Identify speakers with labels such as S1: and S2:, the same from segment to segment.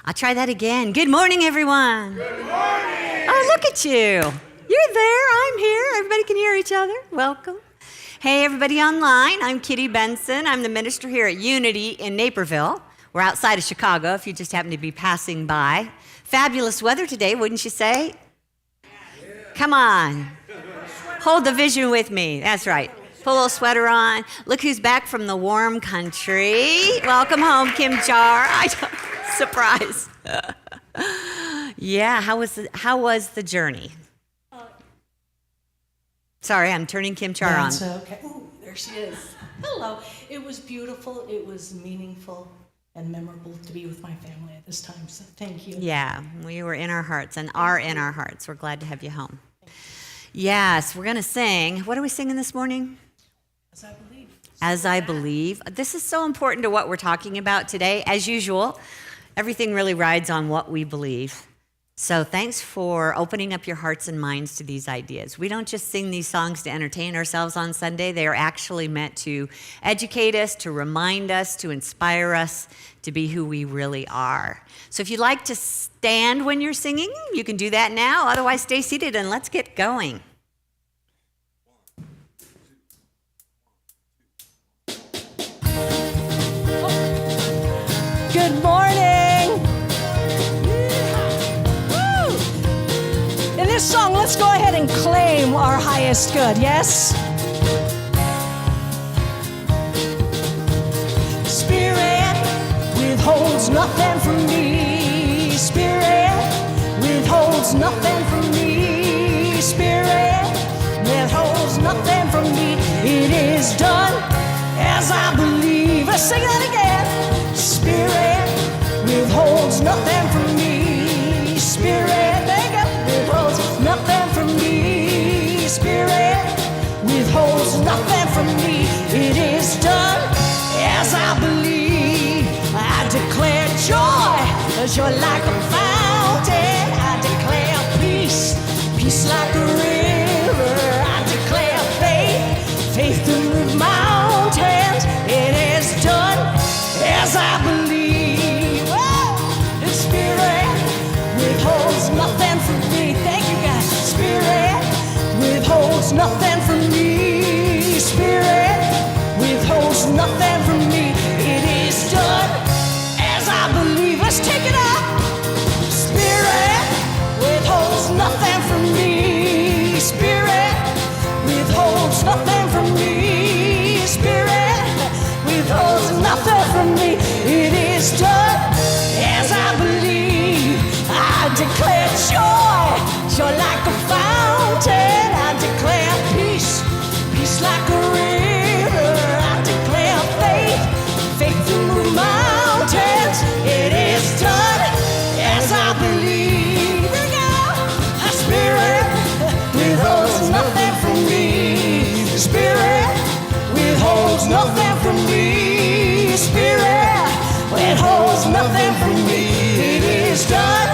S1: I'll try that again. Good morning, everyone.
S2: Good morning.
S1: Oh, look at you. You're there. I'm here. Everybody can hear each other. Welcome. Hey, everybody online. I'm Kitty Benson. I'm the minister here at Unity in Naperville. We're outside of Chicago if you just happen to be passing by. Fabulous weather today, wouldn't you say? Come on. Hold the vision with me. That's right. Put a little sweater on. Look who's back from the warm country. Welcome home, Kim Char. Surprise. Yeah, how was the journey? Sorry, I'm turning Kim Char on.
S3: That's okay. Ooh, there she is. Hello. It was beautiful. It was meaningful and memorable to be with my family at this time. So thank you.
S1: Yeah, we were in our hearts and are in our hearts. We're glad to have you home. Yes, we're going to sing. What are we singing this morning?
S3: As I believe.
S1: As I believe. This is so important to what we're talking about today. As usual, everything really rides on what we believe. So thanks for opening up your hearts and minds to these ideas. We don't just sing these songs to entertain ourselves on Sunday. They are actually meant to educate us, to remind us, to inspire us to be who we really are. So if you'd like to stand when you're singing, you can do that now. Otherwise, stay seated and let's get going.
S3: Good morning. Woo. In this song, let's go ahead and claim our highest good, yes? Spirit withholds nothing from me. Spirit withholds nothing from me. Spirit withholds nothing from me. It is done as I believe. Let's sing that again. Spirit withholds nothing from me. Spirit, withholds nothing from me. Spirit withholds nothing from me. It is done as I believe. I declare joy like a fountain. I declare peace like a river. I declare faith to move mountains. It is done as I believe. Oh, the Spirit withholds nothing from me. Thank you, guys. Spirit withholds nothing from me. Spirit withholds nothing from me. It is done as I believe. Let's take it up. Spirit withholds nothing from me. Spirit withholds nothing from me. Spirit withholds nothing from me. It is done as I believe. I declare joy like a fountain. I declare peace like a river. I declare faith to move mountains. It is done as I believe. Here we go. A Spirit withholds nothing from me. Spirit withholds nothing from me. Spirit withholds nothing from me. It is done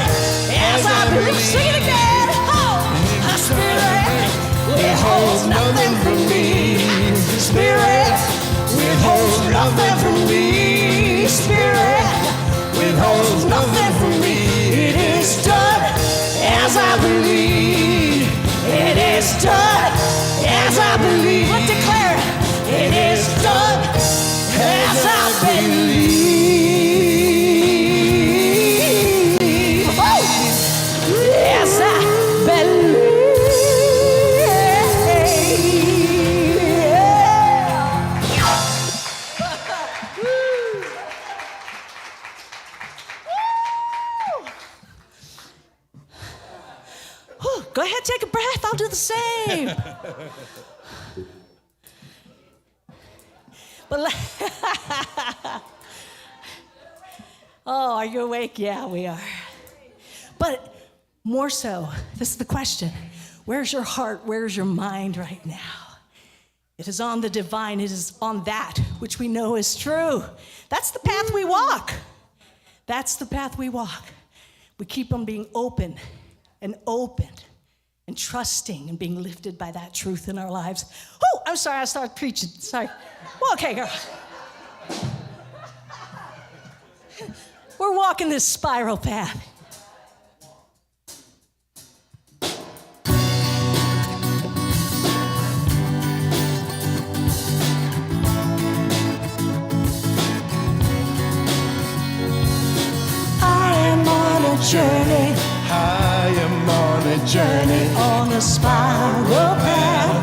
S3: as I believe. Sing it again. Oh, a Spirit withholds nothing from me. Spirit withholds nothing from me. Spirit withholds nothing from me. It is done as I believe. It is done as I believe. Let's declare it. It is done as I believe. Oh, as I believe. Go ahead, take a breath. I'll do the same. But oh, are you awake? Yeah, we are. But more so, this is the question. Where's your heart? Where's your mind right now? It is on the divine. It is on that which we know is true. That's the path we walk. That's the path we walk. We keep on being open and trusting and being lifted by that truth in our lives. Oh, I'm sorry, I started preaching. Sorry. Well, okay, girl. We're walking this spiral path. I am on a journey.
S2: I am on a journey,
S3: On a spiral path.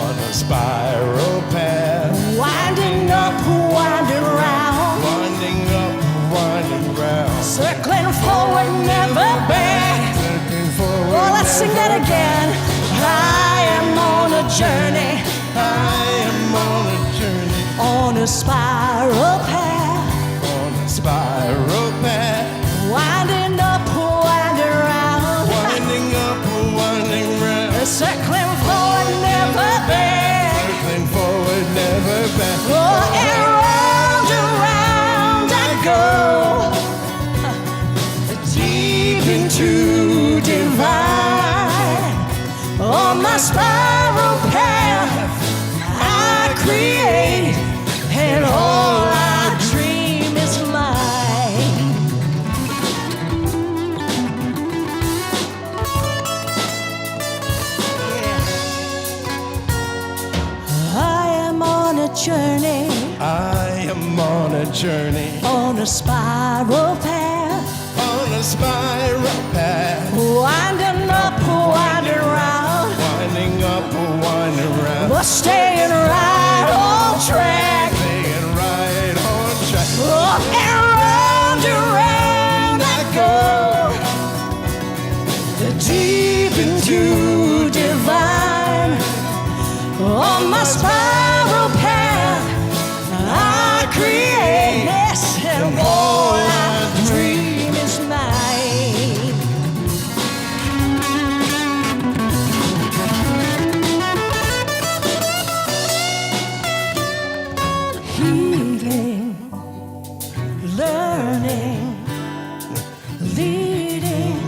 S2: on a spiral path,
S3: Winding up, winding round.
S2: winding up, winding round,
S3: Circling forward, never back.
S2: looking forward.
S3: Oh, let's sing that again. I am on a journey.
S2: I am on a journey,
S3: On a spiral path.
S2: on a spiral path,
S3: Winding up, winding round.
S2: winding up, winding round,
S3: Circling forward, never back.
S2: circling forward, never back.
S3: Oh, and round I go. Deep into divine. On my spiral path, I create, and all I dream is mine. I am on a journey,
S2: I am on a journey,
S3: on a spiral path,
S2: on a spiral path,
S3: winding up, winding round,
S2: winding up, winding round,
S3: but staying right on track.
S2: staying right on track.
S3: Oh, and round I go, deep into divine. On my spiral path, I create, yes, and all I dream is mine. Healing, learning, leading,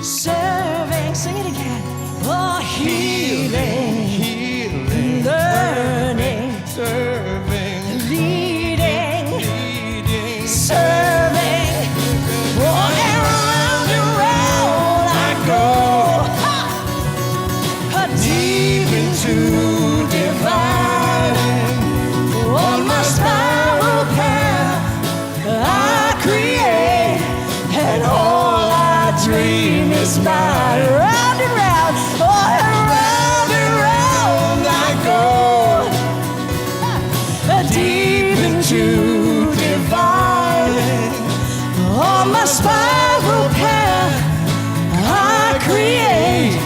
S3: serving, sing it again. Oh, healing,
S2: Healing,
S3: learning,
S2: serving,
S3: leading,
S2: leading,
S3: serving. Oh, and round I go. Ha! Deep into divine. On my spiral path, I create, and all I dream is mine. Round and round, oh, and round I go. Deep into divine. On my spiral path, I create,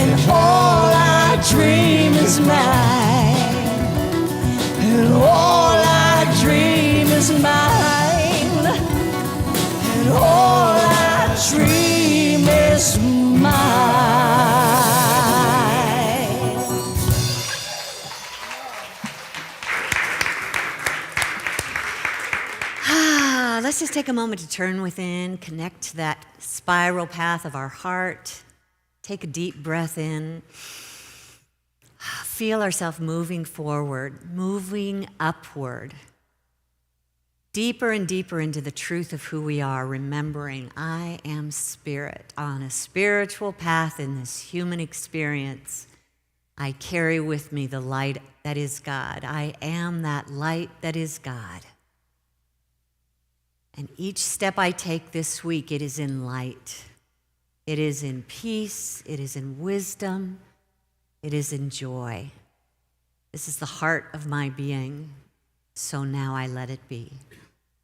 S3: and all I dream is mine. And all I dream is mine. And all I dream is mine.
S1: Let's just take a moment to turn within, connect to that spiral path of our heart. Take a deep breath in. Feel ourselves moving forward, moving upward, deeper and deeper into the truth of who we are, remembering I am spirit on a spiritual path in this human experience. I carry with me the light that is God. I am that light that is God. And each step I take this week, it is in light. It is in peace. It is in wisdom. It is in joy. This is the heart of my being. So now I let it be.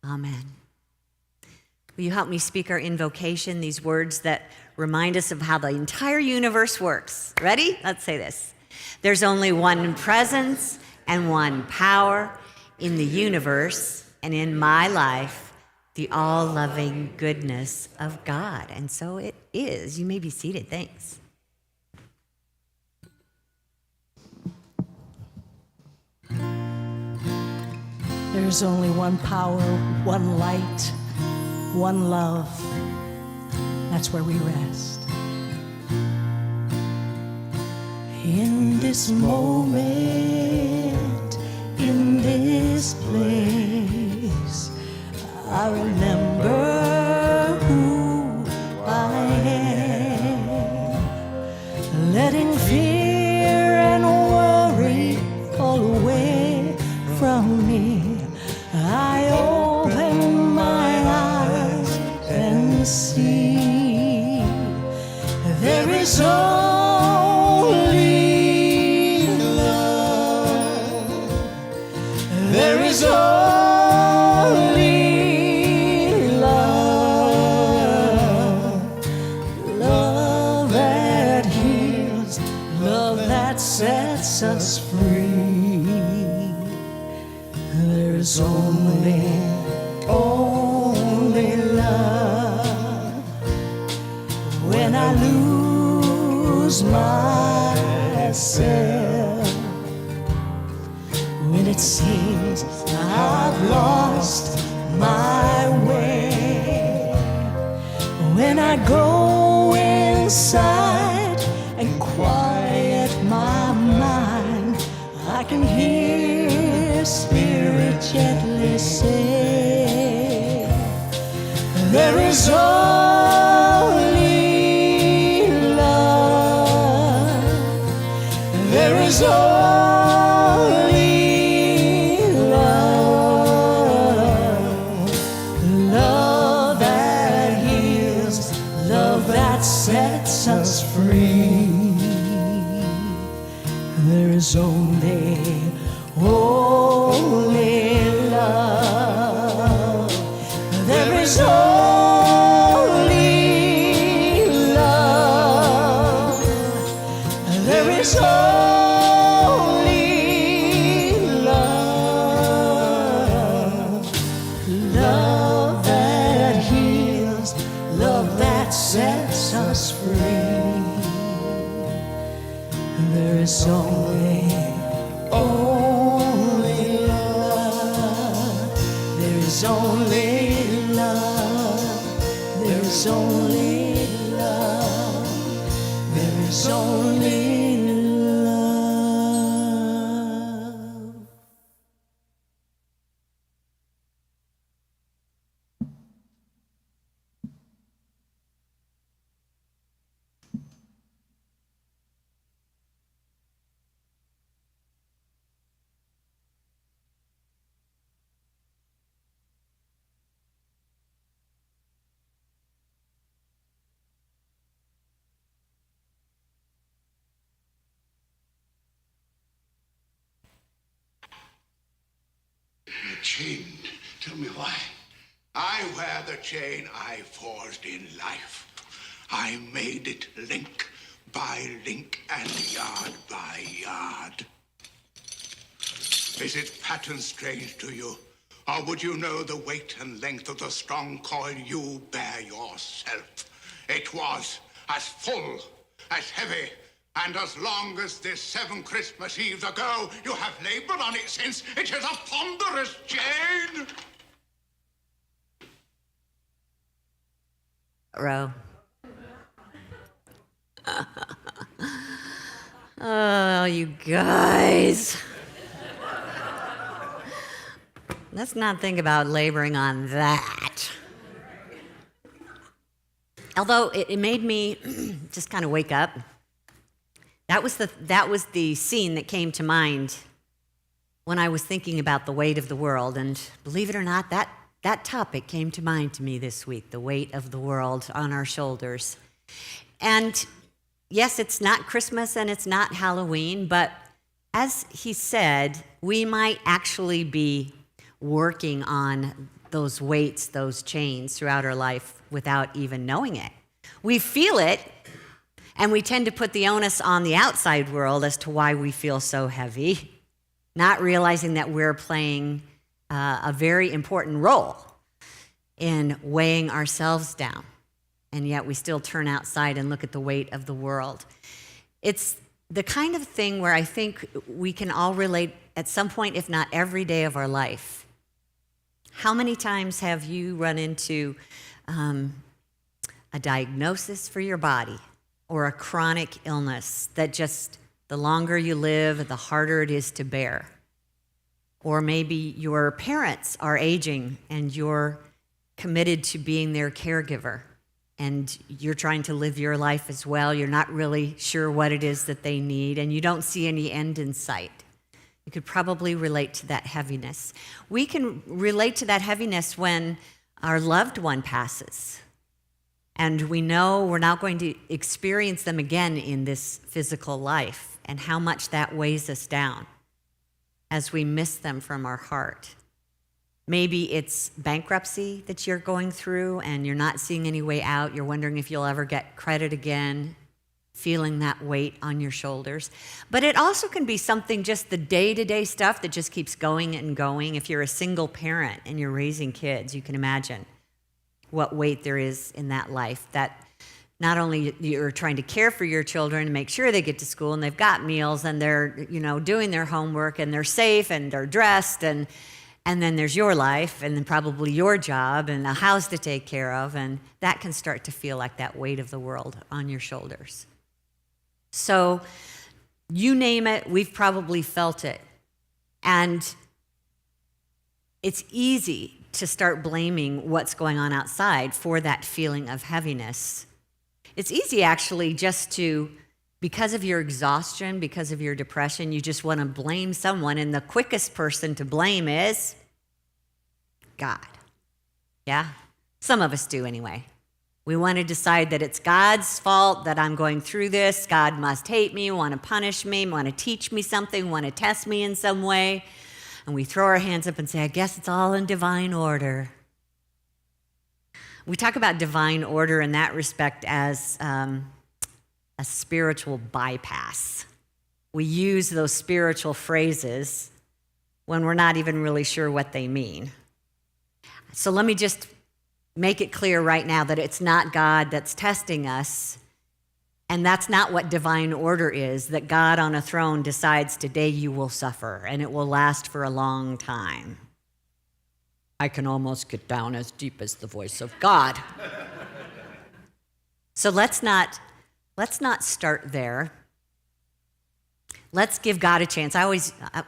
S1: Amen. Will you help me speak our invocation, these words that remind us of how the entire universe works? Ready? Let's say this. There's only one presence and one power in the universe and in my life, the all-loving goodness of God. And so it is. You may be seated. Thanks.
S3: There's only one power, one light, one love. That's where we rest. In this moment, in this place, I remember letting fear and worry fall away from me. I open my eyes and see there is only love. There is only love. Love that heals, love that sets us free. There's only love. When I lose myself, when it seems I've lost my way, when I go inside and quiet my mind, I can hear Spirit gently say, there is only love. There is only love. Love that heals, love that sets us free. There is only love. There is only love. There is only love. Love that heals, love that sets us free. There is only love. There is only love. There is only love. There is only love.
S4: The chain. Tell me why. I wear the chain I forged in life. I made it link by link and yard by yard. Is its pattern strange to you? Or would you know the weight and length of the strong coil you bear yourself? It was as full, as heavy, and as long as this 7 Christmas Eves ago, you have labored on it since. It is a ponderous chain.
S1: Row. Oh, you guys. Let's not think about laboring on that. Although it made me just kind of wake up. That was the scene that came to mind when I was thinking about the weight of the world. And believe it or not, that topic came to mind to me this week, the weight of the world on our shoulders. And yes, it's not Christmas and it's not Halloween, but as he said, we might actually be working on those weights, those chains throughout our life without even knowing it. We feel it, and we tend to put the onus on the outside world as to why we feel so heavy, not realizing that we're playing a very important role in weighing ourselves down. And yet we still turn outside and look at the weight of the world. It's the kind of thing where I think we can all relate at some point, if not every day of our life. How many times have you run into a diagnosis for your body or a chronic illness that just, the longer you live, the harder it is to bear? Or maybe your parents are aging and you're committed to being their caregiver, and you're trying to live your life as well. You're not really sure what it is that they need, and you don't see any end in sight. You could probably relate to that heaviness. We can relate to that heaviness when our loved one passes, and we know we're not going to experience them again in this physical life, and how much that weighs us down as we miss them from our heart. Maybe it's bankruptcy that you're going through and you're not seeing any way out. You're wondering if you'll ever get credit again, feeling that weight on your shoulders. But it also can be something, just the day-to-day stuff that just keeps going and going. If you're a single parent and you're raising kids, you can imagine what weight there is in that life. That not only you're trying to care for your children and make sure they get to school and they've got meals and they're, doing their homework and they're safe and they're dressed, and then there's your life and then probably your job and a house to take care of, and that can start to feel like that weight of the world on your shoulders. So you name it, we've probably felt it. And it's easy to start blaming what's going on outside for that feeling of heaviness. It's easy actually just to, because of your exhaustion, because of your depression, you just want to blame someone, and the quickest person to blame is God. Yeah? Some of us do anyway. We want to decide that it's God's fault that I'm going through this. God must hate me, want to punish me, want to teach me something, want to test me in some way. And we throw our hands up and say, I guess it's all in divine order. We talk about divine order in that respect as a spiritual bypass. We use those spiritual phrases when we're not even really sure what they mean. So let me just make it clear right now that it's not God that's testing us, and that's not what divine order is, that God on a throne decides today you will suffer, and it will last for a long time. I can almost get down as deep as the voice of God. So let's not start there. Let's give God a chance.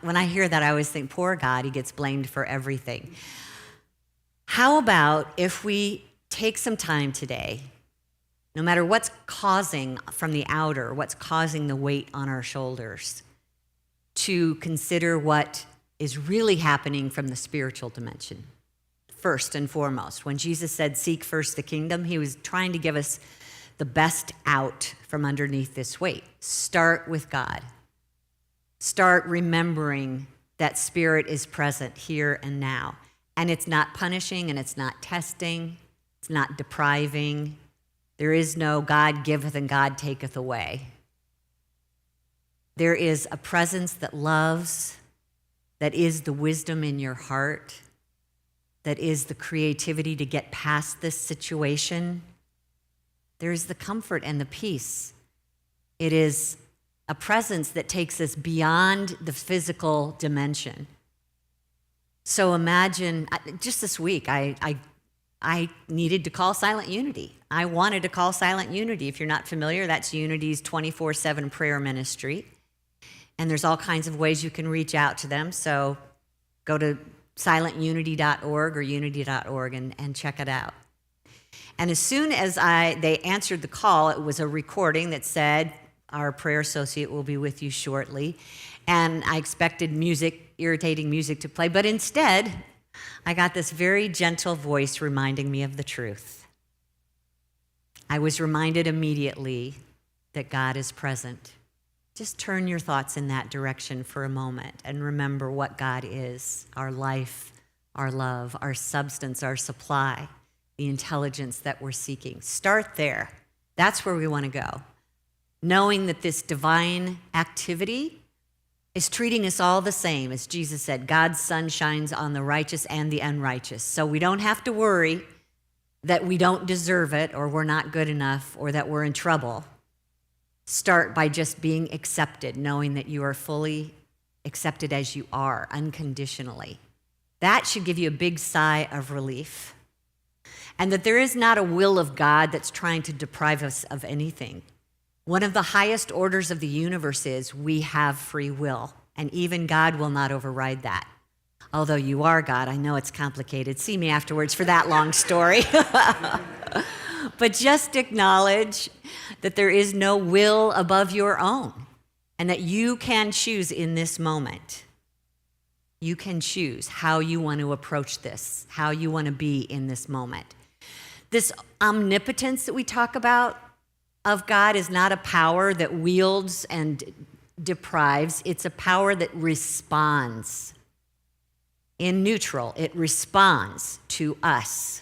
S1: When I hear that, I always think, poor God, he gets blamed for everything. How about if we take some time today, no matter what's causing from the outer, what's causing the weight on our shoulders, to consider what is really happening from the spiritual dimension. First and foremost, when Jesus said, seek first the kingdom, he was trying to give us the best out from underneath this weight. Start with God. Start remembering that Spirit is present here and now. And it's not punishing, and it's not testing, it's not depriving. There is no God giveth and God taketh away. There is a presence that loves, that is the wisdom in your heart, that is the creativity to get past this situation. There is the comfort and the peace. It is a presence that takes us beyond the physical dimension. So imagine, just this week, I needed to call Silent Unity. I wanted to call Silent Unity. If you're not familiar, that's Unity's 24/7 prayer ministry. And there's all kinds of ways you can reach out to them. So go to silentunity.org or unity.org and check it out. And as soon as they answered the call, it was a recording that said, our prayer associate will be with you shortly. And I expected irritating music to play, but instead, I got this very gentle voice reminding me of the truth. I was reminded immediately that God is present. Just turn your thoughts in that direction for a moment and remember what God is: our life, our love, our substance, our supply, the intelligence that we're seeking. Start there. That's where we want to go. Knowing that this divine activity is treating us all the same. As Jesus said, God's sun shines on the righteous and the unrighteous. So we don't have to worry that we don't deserve it, or we're not good enough, or that we're in trouble. Start by just being accepted, knowing that you are fully accepted as you are, unconditionally. That should give you a big sigh of relief. And that there is not a will of God that's trying to deprive us of anything. One of the highest orders of the universe is we have free will, and even God will not override that. Although you are God, I know it's complicated. See me afterwards for that long story. But just acknowledge that there is no will above your own and that you can choose in this moment. You can choose how you want to approach this, how you want to be in this moment. This omnipotence that we talk about of God is not a power that wields and deprives. It's a power that responds. In neutral, it responds to us.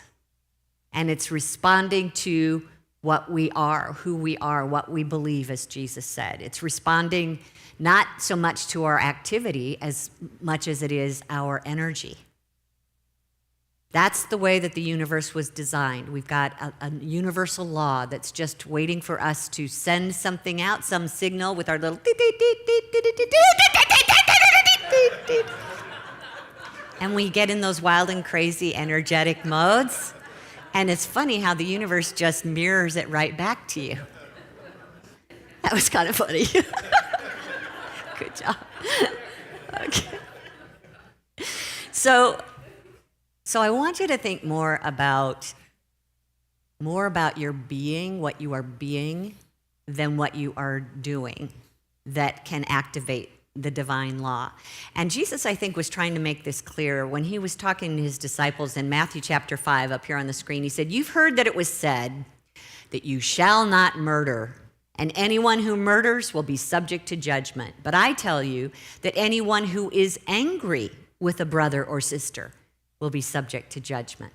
S1: And it's responding to what we are, who we are, what we believe, as Jesus said. It's responding not so much to our activity as much as it is our energy. That's the way that the universe was designed. We've got a universal law that's just waiting for us to send something out, some signal with our little and we get in those wild and crazy energetic modes. And it's funny how the universe just mirrors it right back to you. That was kind of funny. Good job. Okay. So I want you to think more about your being, what you are being, than what you are doing that can activate the divine law. And Jesus, I think, was trying to make this clear when he was talking to his disciples in Matthew chapter 5 up here on the screen. He said, "You've heard that it was said that you shall not murder, and anyone who murders will be subject to judgment. But I tell you that anyone who is angry with a brother or sister will be subject to judgment.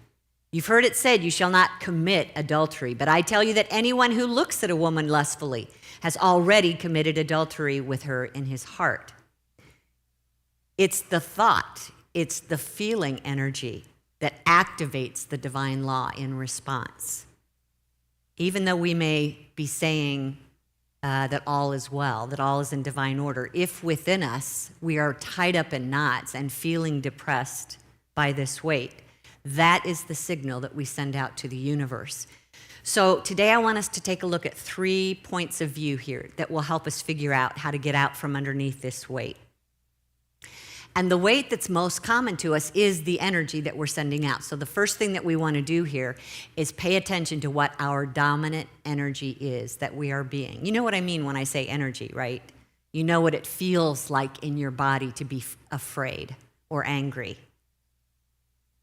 S1: You've heard it said, you shall not commit adultery. But I tell you that anyone who looks at a woman lustfully has already committed adultery with her in his heart." It's the thought, it's the feeling energy that activates the divine law in response. Even though we may be saying that all is well, that all is in divine order, if within us we are tied up in knots and feeling depressed by this weight, that is the signal that we send out to the universe. So today I want us to take a look at 3 points of view here that will help us figure out how to get out from underneath this weight. And the weight that's most common to us is the energy that we're sending out. So the first thing that we want to do here is pay attention to what our dominant energy is that we are being. You know what I mean when I say energy, right? You know what it feels like in your body to be afraid or angry.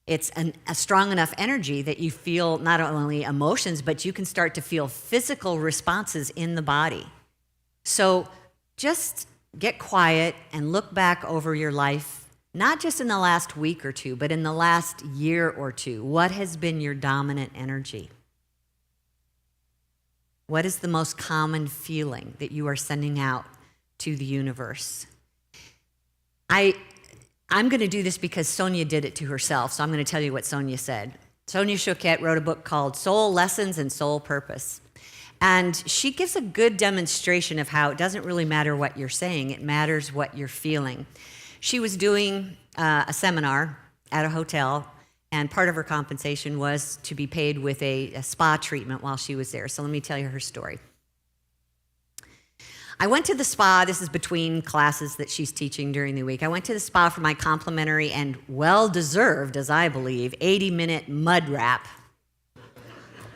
S1: It's a strong enough energy that you feel not only emotions, but you can start to feel physical responses in the body. So just get quiet and look back over your life, not just in the last week or two, but in the last year or two. What has been your dominant energy? What is the most common feeling that you are sending out to the universe? I'm going to do this because Sonia did it to herself, so I'm going to tell you what Sonia said. Sonia Choquette wrote a book called Soul Lessons and Soul Purpose. And she gives a good demonstration of how it doesn't really matter what you're saying, it matters what you're feeling. She was doing a seminar at a hotel, and part of her compensation was to be paid with a spa treatment while she was there. So let me tell you her story. I went to the spa, this is between classes that she's teaching during the week. I went to the spa for my complimentary and well-deserved, as I believe, 80-minute mud wrap.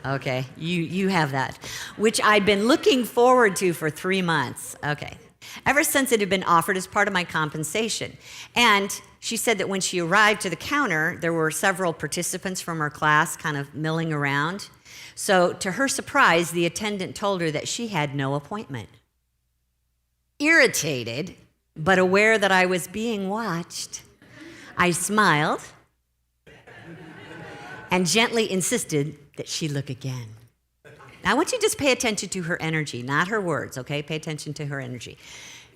S1: Okay, you have that, which I'd been looking forward to for 3 months. Okay, ever since it had been offered as part of my compensation. And she said that when she arrived to the counter, there were several participants from her class kind of milling around. So to her surprise, the attendant told her that she had no appointment. Irritated, but aware that I was being watched, I smiled and gently insisted that she look again. Now, I want you to just pay attention to her energy, not her words, okay? Pay attention to her energy.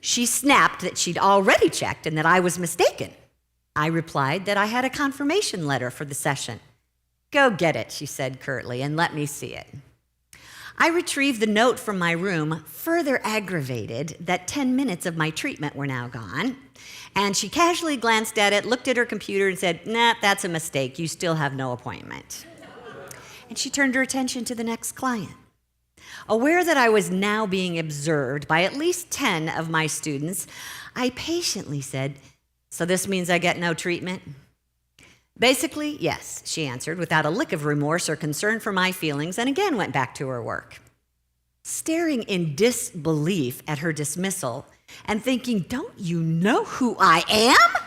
S1: She snapped that she'd already checked and that I was mistaken. I replied that I had a confirmation letter for the session. "Go get it," she said curtly, "and let me see it." I retrieved the note from my room, further aggravated that 10 minutes of my treatment were now gone. And she casually glanced at it, looked at her computer, and said, "Nah, that's a mistake. You still have no appointment." And she turned her attention to the next client. Aware that I was now being observed by at least 10 of my students, I patiently said, "So this means I get no treatment?" Basically, yes, she answered, without a lick of remorse or concern for my feelings, and again went back to her work. Staring in disbelief at her dismissal and thinking, don't you know who I am?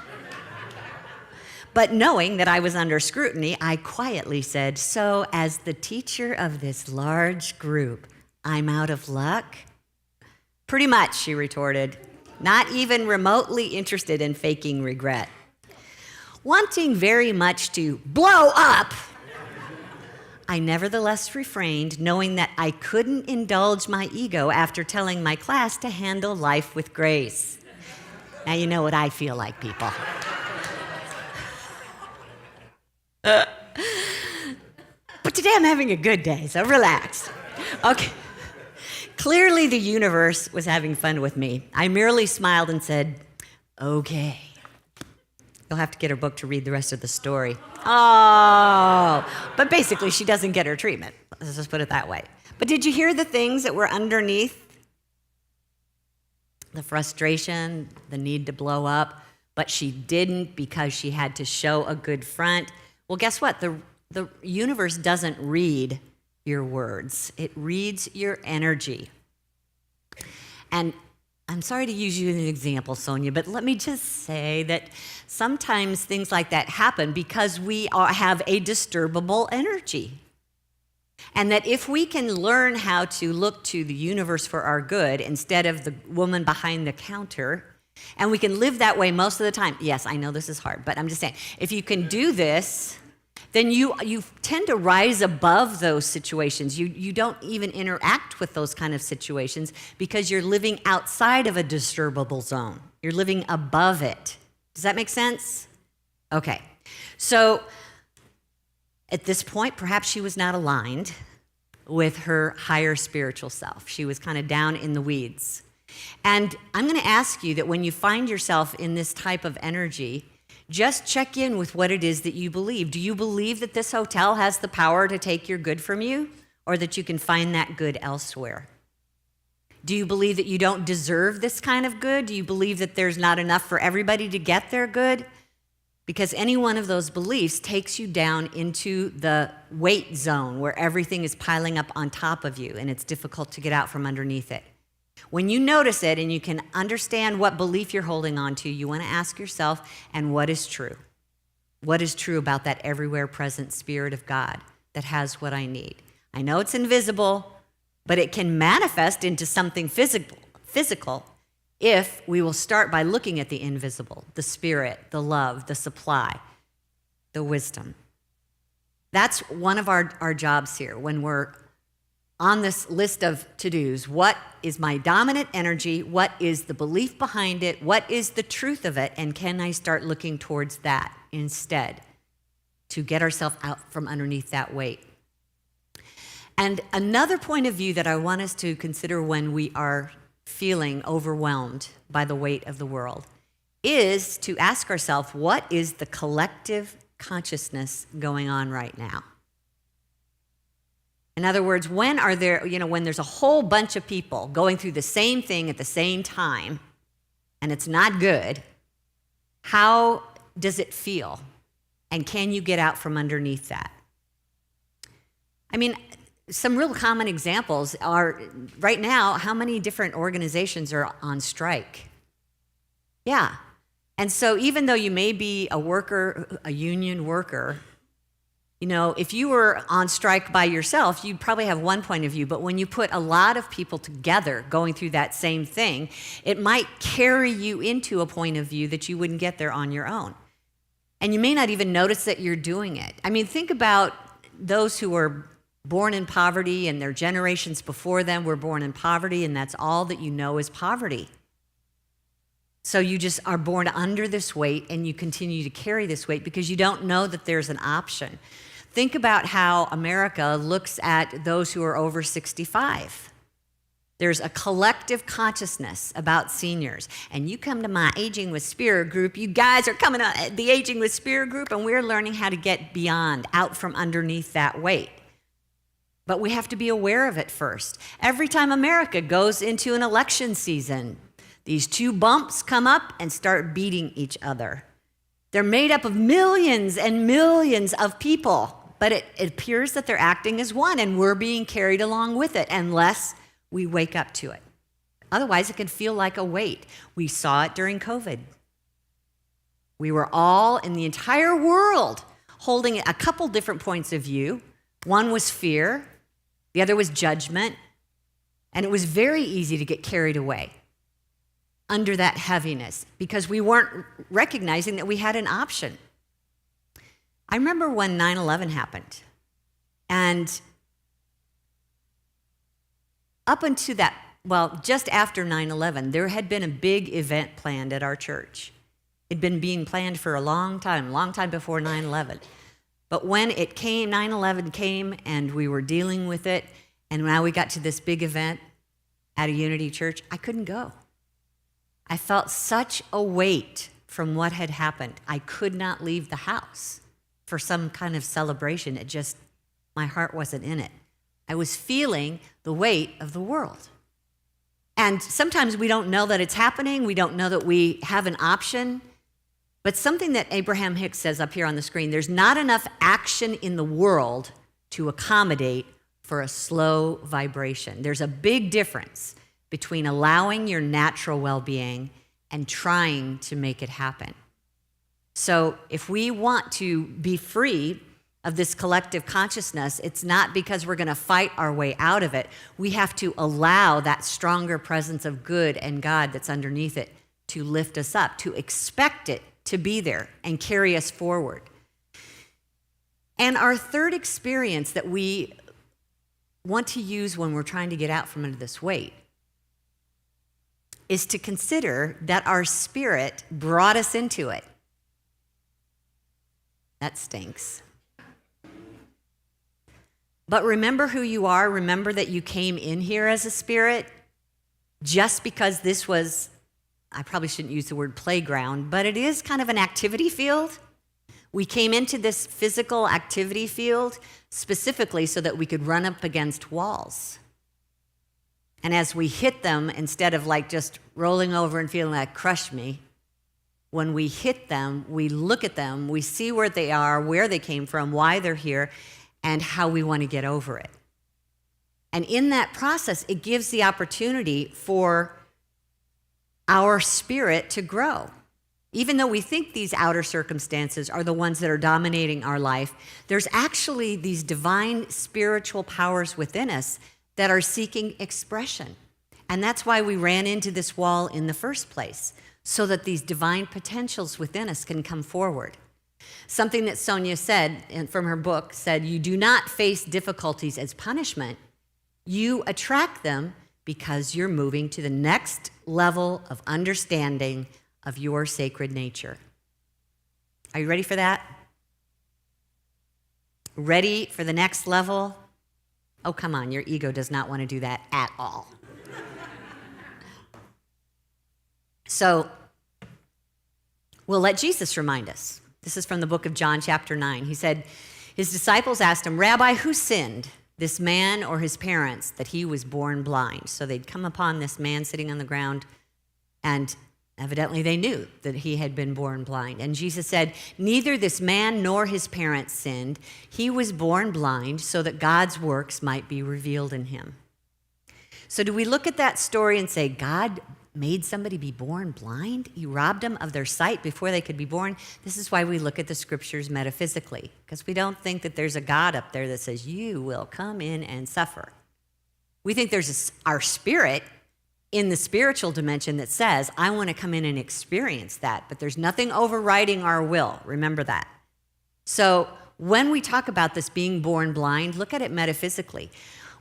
S1: But knowing that I was under scrutiny, I quietly said, so as the teacher of this large group, I'm out of luck? Pretty much, she retorted, not even remotely interested in faking regret. Wanting very much to blow up, I nevertheless refrained, knowing that I couldn't indulge my ego after telling my class to handle life with grace. Now you know what I feel like, people. But today I'm having a good day, so relax. Okay. Clearly the universe was having fun with me. I merely smiled and said, okay. You'll have to get her book to read the rest of the story. Oh, but basically she doesn't get her treatment. Let's just put it that way. But did you hear the things that were underneath? The frustration, the need to blow up, but she didn't because she had to show a good front. Well, guess what? The universe doesn't read your words. It reads your energy. And I'm sorry to use you as an example, Sonia, but let me just say that sometimes things like that happen because we have a disturbable energy. And that if we can learn how to look to the universe for our good instead of the woman behind the counter, and we can live that way most of the time. Yes, I know this is hard, but I'm just saying, if you can do this, then you tend to rise above those situations. You don't even interact with those kind of situations because you're living outside of a disturbable zone. You're living above it. Does that make sense? Okay. So at this point, perhaps she was not aligned with her higher spiritual self. She was kind of down in the weeds. And I'm going to ask you that when you find yourself in this type of energy, just check in with what it is that you believe. Do you believe that this hotel has the power to take your good from you, or that you can find that good elsewhere? Do you believe that you don't deserve this kind of good? Do you believe that there's not enough for everybody to get their good? Because any one of those beliefs takes you down into the weight zone where everything is piling up on top of you and it's difficult to get out from underneath it. When you notice it and you can understand what belief you're holding on to, you want to ask yourself, and what is true? What is true about that everywhere present Spirit of God that has what I need? I know it's invisible, but it can manifest into something physical if we will start by looking at the invisible, the Spirit, the love, the supply, the wisdom. That's one of our jobs here when we're on this list of to-dos. What is my dominant energy? What is the belief behind it? What is the truth of it? And can I start looking towards that instead to get ourselves out from underneath that weight? And another point of view that I want us to consider when we are feeling overwhelmed by the weight of the world is to ask ourselves, what is the collective consciousness going on right now? In other words, when there's a whole bunch of people going through the same thing at the same time, and it's not good, how does it feel? And can you get out from underneath that? I mean, some real common examples are, right now, how many different organizations are on strike? Yeah. And so even though you may be a worker, a union worker, if you were on strike by yourself, you'd probably have one point of view, but when you put a lot of people together going through that same thing, it might carry you into a point of view that you wouldn't get there on your own. And you may not even notice that you're doing it. I mean, think about those who were born in poverty and their generations before them were born in poverty, and that's all that you know is poverty. So you just are born under this weight and you continue to carry this weight because you don't know that there's an option. Think about how America looks at those who are over 65. There's a collective consciousness about seniors. And you come to my Aging with Spirit group, you guys are coming to the Aging with Spirit group, and we're learning how to get beyond, out from underneath that weight. But we have to be aware of it first. Every time America goes into an election season, these two bumps come up and start beating each other. They're made up of millions and millions of people, but it appears that they're acting as one, and we're being carried along with it unless we wake up to it. Otherwise, it can feel like a weight. We saw it during COVID. We were all in the entire world holding a couple different points of view. One was fear, the other was judgment, and it was very easy to get carried away under that heaviness because we weren't recognizing that we had an option. I remember when 9/11 happened, and up until that, just after 9/11, there had been a big event planned at our church. It'd been being planned for a long time before 9/11. But when it came, 9/11 came, and we were dealing with it, and now we got to this big event at a Unity church, I couldn't go. I felt such a weight from what had happened. I could not leave the house for some kind of celebration. My heart wasn't in it. I was feeling the weight of the world. And sometimes we don't know that it's happening. We don't know that we have an option. But something that Abraham Hicks says up here on the screen, there's not enough action in the world to accommodate for a slow vibration. There's a big difference between allowing your natural well-being and trying to make it happen. So if we want to be free of this collective consciousness, it's not because we're going to fight our way out of it. We have to allow that stronger presence of good and God that's underneath it to lift us up, to expect it to be there and carry us forward. And our third experience that we want to use when we're trying to get out from under this weight is to consider that our spirit brought us into it. That stinks. But remember who you are. Remember that you came in here as a spirit. Just because this was, I probably shouldn't use the word playground, but it is kind of an activity field. We came into this physical activity field specifically so that we could run up against walls. And as we hit them, instead of like just rolling over and feeling like crush me, when we hit them, we look at them, we see where they are, where they came from, why they're here, and how we want to get over it. And in that process, it gives the opportunity for our spirit to grow. Even though we think these outer circumstances are the ones that are dominating our life, there's actually these divine spiritual powers within us that are seeking expression. And that's why we ran into this wall in the first place, so that these divine potentials within us can come forward. Something that Sonia said from her book said, you do not face difficulties as punishment. You attract them because you're moving to the next level of understanding of your sacred nature. Are you ready for that? Ready for the next level? Oh, come on, your ego does not want to do that at all. So, we'll let Jesus remind us. This is from the book of John, chapter 9. He said, his disciples asked him, Rabbi, who sinned, this man or his parents, that he was born blind? So they'd come upon this man sitting on the ground, and evidently they knew that he had been born blind. And Jesus said, neither this man nor his parents sinned. He was born blind so that God's works might be revealed in him. So do we look at that story and say, God made somebody be born blind? He robbed them of their sight before they could be born? This is why we look at the scriptures metaphysically, because we don't think that there's a God up there that says, you will come in and suffer. We think there's our spirit in the spiritual dimension that says, I want to come in and experience that, but there's nothing overriding our will. Remember that. So when we talk about this being born blind, look at it metaphysically.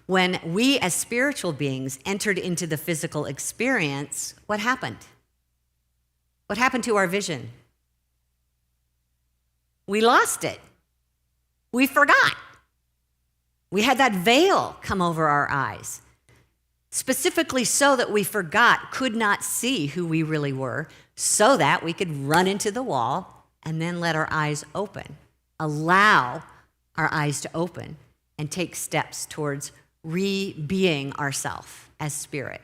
S1: When we as spiritual beings entered into the physical experience, what happened? What happened to our vision? We lost it. We forgot. We had that veil come over our eyes, specifically so that we forgot, could not see who we really were, so that we could run into the wall and then let our eyes open, allow our eyes to open and take steps towards re-being ourself as spirit.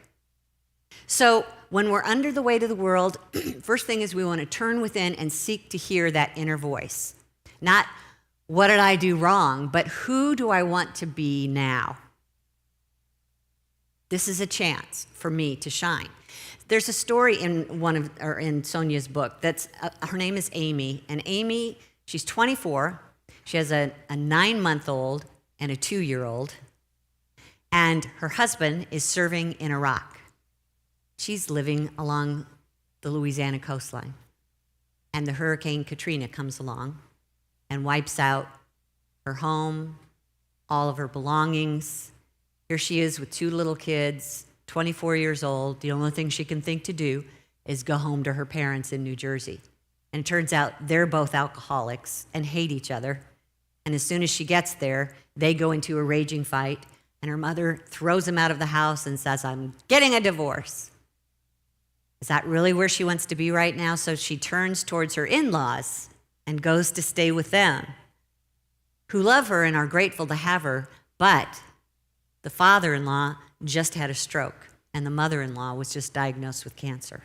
S1: So when we're under the weight of the world, first thing is we want to turn within and seek to hear that inner voice. Not what did I do wrong, but who do I want to be now? This is a chance for me to shine. There's a story in Sonia's book that's her name is Amy, and Amy, she's 24. She has a 9-month-old and a 2-year-old, and her husband is serving in Iraq. She's living along the Louisiana coastline, and the Hurricane Katrina comes along and wipes out her home, all of her belongings. Here she is with 2 little kids, 24 years old. The only thing she can think to do is go home to her parents in New Jersey. And it turns out they're both alcoholics and hate each other. And as soon as she gets there, they go into a raging fight, and her mother throws them out of the house and says, "I'm getting a divorce." Is that really where she wants to be right now? So she turns towards her in-laws and goes to stay with them, who love her and are grateful to have her, but the father-in-law just had a stroke, and the mother-in-law was just diagnosed with cancer.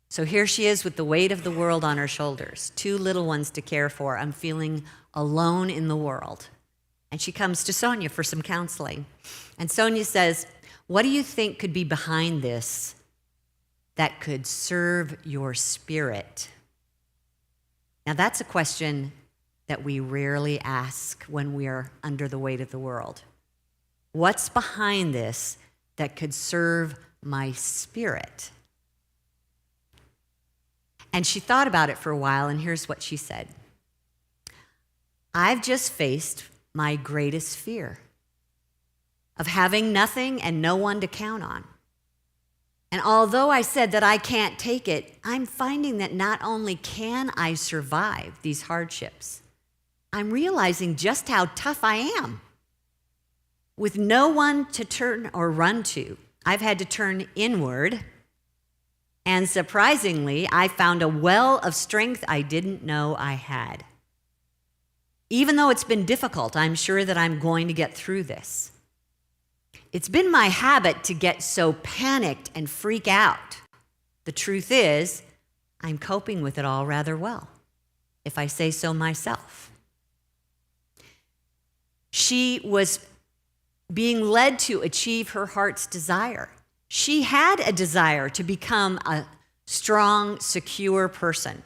S1: So here she is with the weight of the world on her shoulders, 2 little ones to care for. I'm feeling alone in the world. And she comes to Sonia for some counseling. And Sonia says, "What do you think could be behind this that could serve your spirit?" Now that's a question that we rarely ask when we are under the weight of the world. What's behind this that could serve my spirit? And she thought about it for a while, and here's what she said. "I've just faced my greatest fear of having nothing and no one to count on. And although I said that I can't take it, I'm finding that not only can I survive these hardships, I'm realizing just how tough I am. With no one to turn or run to, I've had to turn inward. And surprisingly, I found a well of strength I didn't know I had. Even though it's been difficult, I'm sure that I'm going to get through this. It's been my habit to get so panicked and freak out. The truth is, I'm coping with it all rather well, if I say so myself." She was being led to achieve her heart's desire. She had a desire to become a strong, secure person,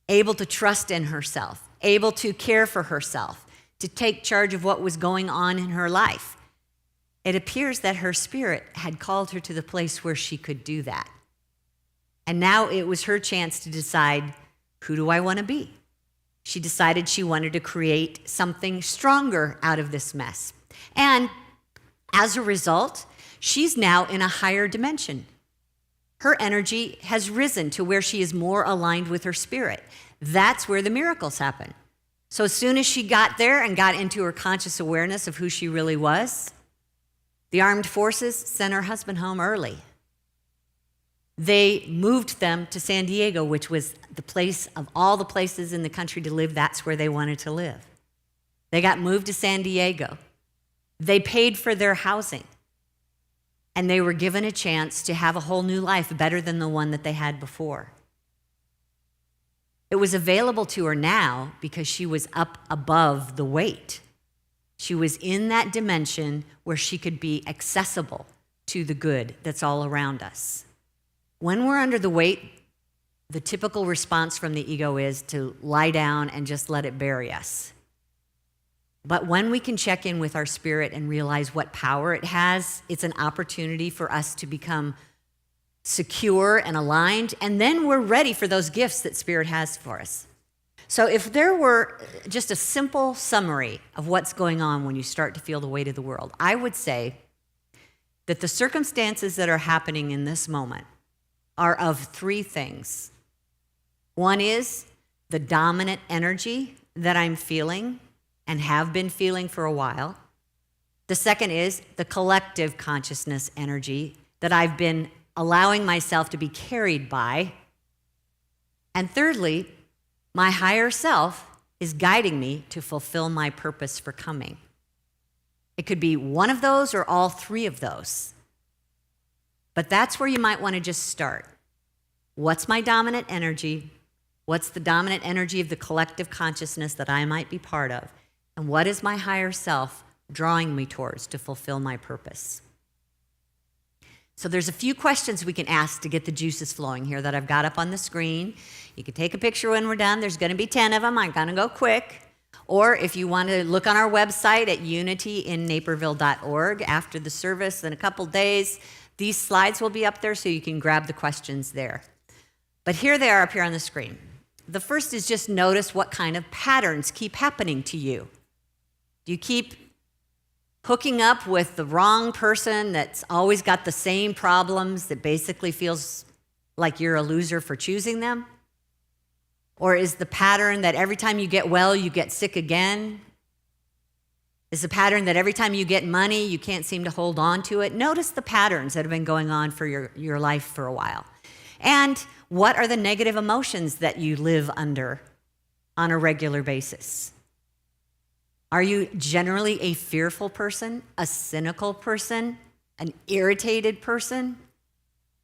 S1: able to trust in herself, able to care for herself, to take charge of what was going on in her life. It appears that her spirit had called her to the place where she could do that. And now it was her chance to decide, who do I want to be? She decided she wanted to create something stronger out of this mess. And as a result, she's now in a higher dimension. Her energy has risen to where she is more aligned with her spirit. That's where the miracles happen. So as soon as she got there and got into her conscious awareness of who she really was, the armed forces sent her husband home early. They moved them to San Diego, which was the place of all the places in the country to live. That's where they wanted to live. They got moved to San Diego. They paid for their housing. And they were given a chance to have a whole new life, better than the one that they had before. It was available to her now because she was up above the weight. She was in that dimension where she could be accessible to the good that's all around us. When we're under the weight, the typical response from the ego is to lie down and just let it bury us. But when we can check in with our spirit and realize what power it has, it's an opportunity for us to become secure and aligned, and then we're ready for those gifts that Spirit has for us. So if there were just a simple summary of what's going on when you start to feel the weight of the world, I would say that the circumstances that are happening in this moment are of 3 things. One is the dominant energy that I'm feeling and have been feeling for a while. The second is the collective consciousness energy that I've been allowing myself to be carried by. And thirdly, my higher self is guiding me to fulfill my purpose for coming. It could be one of those or all 3 of those. But that's where you might want to just start. What's my dominant energy? What's the dominant energy of the collective consciousness that I might be part of? And what is my higher self drawing me towards to fulfill my purpose? So there's a few questions we can ask to get the juices flowing here that I've got up on the screen. You can take a picture when we're done. There's going to be 10 of them. I'm going to go quick. Or if you want to look on our website at unityinnaperville.org after the service in a couple days, these slides will be up there so you can grab the questions there. But here they are up here on the screen. The first is just notice what kind of patterns keep happening to you. Do you keep hooking up with the wrong person that's always got the same problems that basically feels like you're a loser for choosing them? Or is the pattern that every time you get well, you get sick again? Is the pattern that every time you get money, you can't seem to hold on to it? Notice the patterns that have been going on for your life for a while. And what are the negative emotions that you live under on a regular basis? Are you generally a fearful person, a cynical person, an irritated person?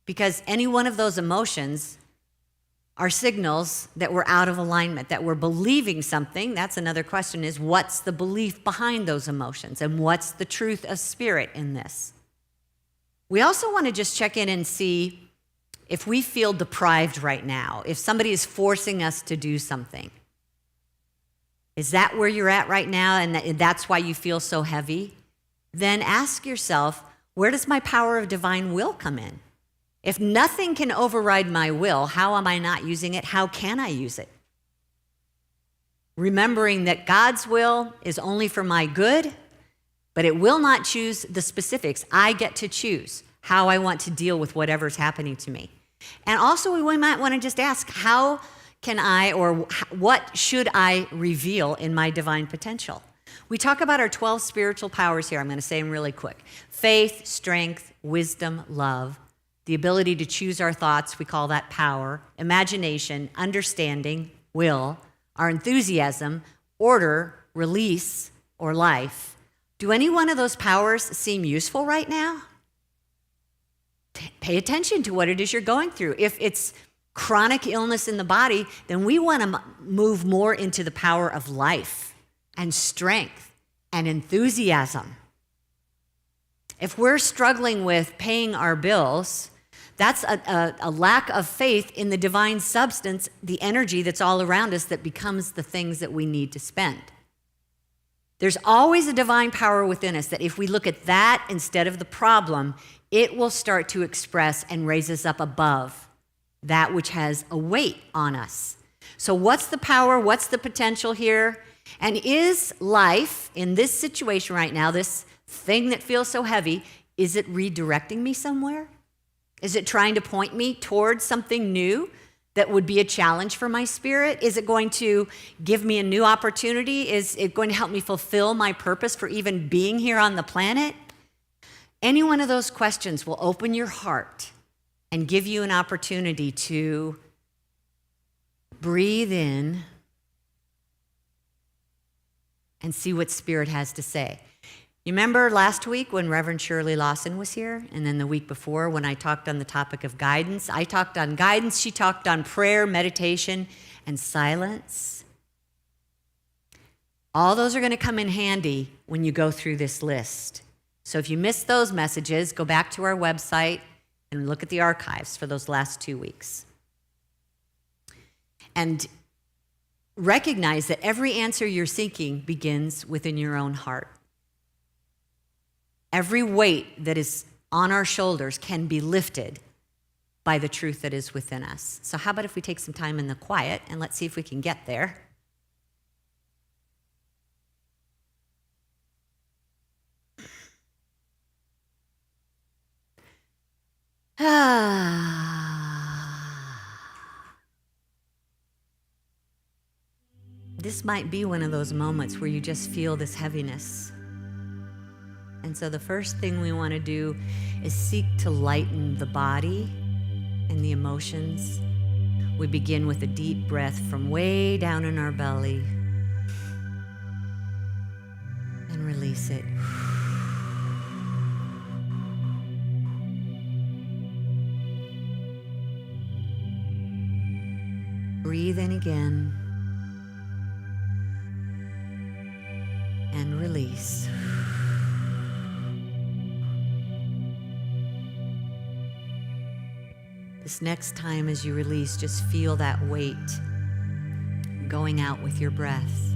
S1: Because any one of those emotions are signals that we're out of alignment, that we're believing something. That's another question, is what's the belief behind those emotions? And what's the truth of spirit in this? We also want to just check in and see if we feel deprived right now, if somebody is forcing us to do something. Is that where you're at right now and that's why you feel so heavy? Then ask yourself, where does my power of divine will come in? If nothing can override my will, how am I not using it? How can I use it? Remembering that God's will is only for my good, but it will not choose the specifics. I get to choose how I want to deal with whatever's happening to me. And also we might want to just ask, how can I, or what should I reveal in my divine potential? We talk about our 12 spiritual powers here. I'm going to say them really quick. Faith, strength, wisdom, love. The ability to choose our thoughts, we call that power. Imagination, understanding, will. Our enthusiasm, order, release, or life. Do any one of those powers seem useful right now? Pay attention to what it is you're going through. If it's chronic illness in the body, then we want to move more into the power of life and strength and enthusiasm. If we're struggling with paying our bills, that's a lack of faith in the divine substance, the energy that's all around us that becomes the things that we need to spend. There's always a divine power within us that if we look at that instead of the problem, it will start to express and raise us up above that which has a weight on us. So what's the power? What's the potential here? And is life in this situation right now, this thing that feels so heavy, is it redirecting me somewhere? Is it trying to point me towards something new that would be a challenge for my spirit? Is it going to give me a new opportunity? Is it going to help me fulfill my purpose for even being here on the planet? Any one of those questions will open your heart and give you an opportunity to breathe in and see what Spirit has to say. You remember last week when Reverend Shirley Lawson was here? And then the week before when I talked on the topic of guidance? I talked on guidance, she talked on prayer, meditation, and silence. All those are going to come in handy when you go through this list. So if you missed those messages, go back to our website and look at the archives for those last 2 weeks. And recognize that every answer you're seeking begins within your own heart. Every weight that is on our shoulders can be lifted by the truth that is within us. So how about if we take some time in the quiet and let's see if we can get there. This might be one of those moments where you just feel this heaviness. And so the first thing we want to do is seek to lighten the body and the emotions. We begin with a deep breath from way down in our belly and release it. Breathe in again and release. This next time as you release, just feel that weight going out with your breath.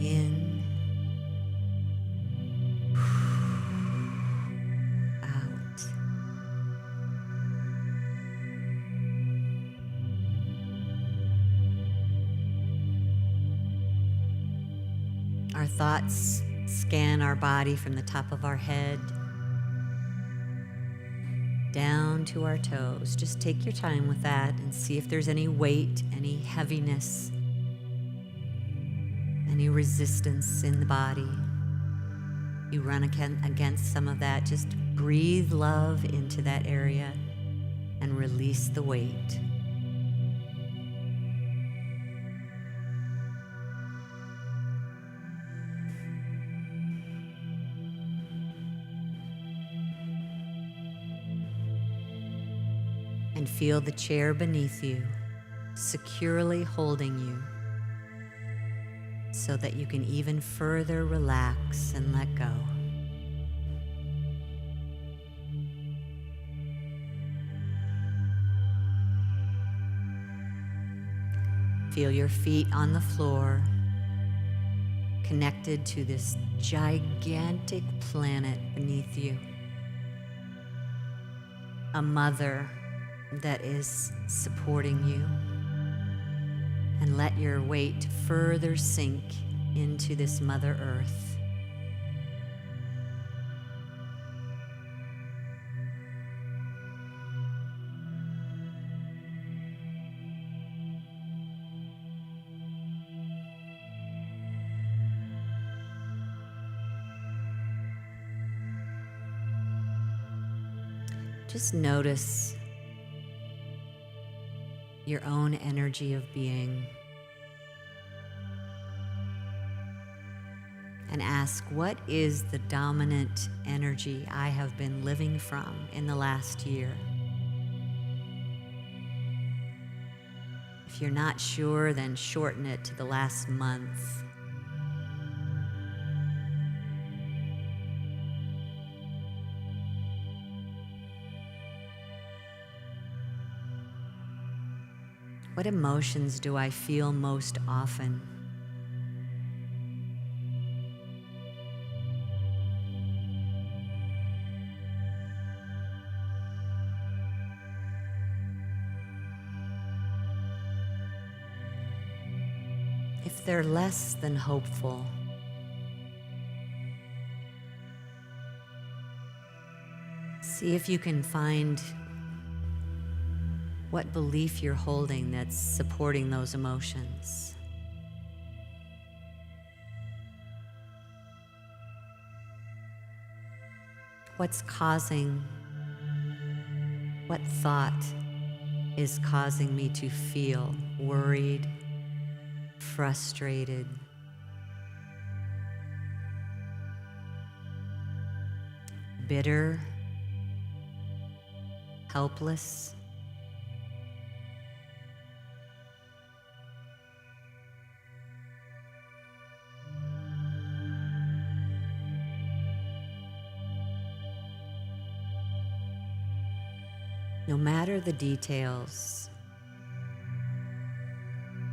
S1: In, out. Our thoughts scan our body from the top of our head down to our toes. Just take your time with that and see if there's any weight, any heaviness, any resistance in the body. You run against some of that. Just breathe love into that area and release the weight. And feel the chair beneath you, securely holding you, so that you can even further relax and let go. Feel your feet on the floor, connected to this gigantic planet beneath you. A mother that is supporting you, and let your weight further sink into this Mother Earth. Just notice your own energy of being, and ask, what is the dominant energy I have been living from in the last year? If you're not sure, then shorten it to the last month. What emotions do I feel most often? If they're less than hopeful, see if you can find what belief you're holding that's supporting those emotions. What thought is causing me to feel worried, frustrated, bitter, helpless? No matter the details,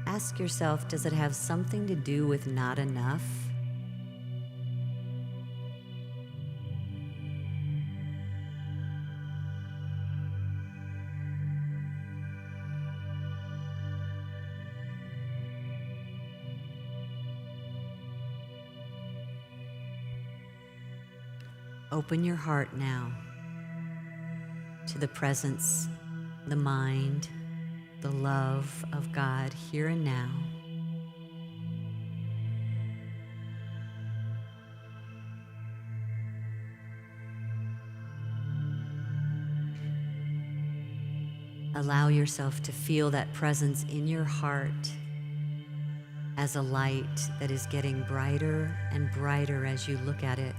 S1: ask yourself, does it have something to do with not enough? Open your heart now to the presence, the mind, the love of God here and now. Allow yourself to feel that presence in your heart as a light that is getting brighter and brighter as you look at it.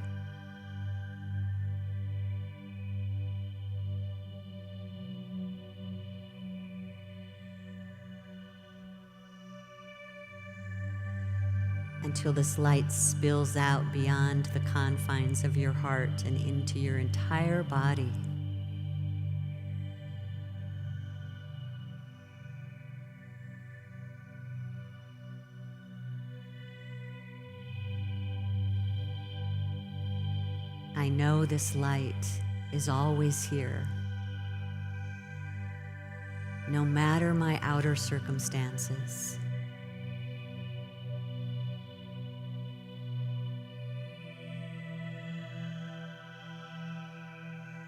S1: until this light spills out beyond the confines of your heart and into your entire body. I know this light is always here, no matter my outer circumstances.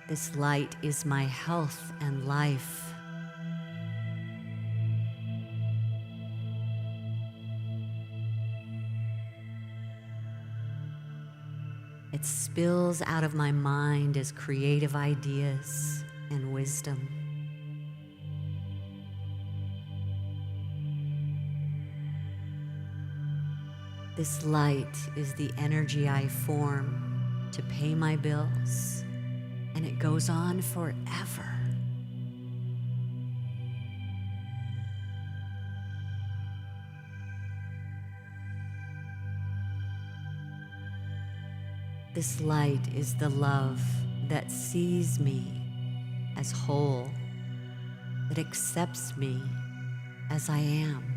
S1: This light is my health and life. It spills out of my mind as creative ideas and wisdom. This light is the energy I form to pay my bills, and it goes on forever. This light is the love that sees me as whole, that accepts me as I am.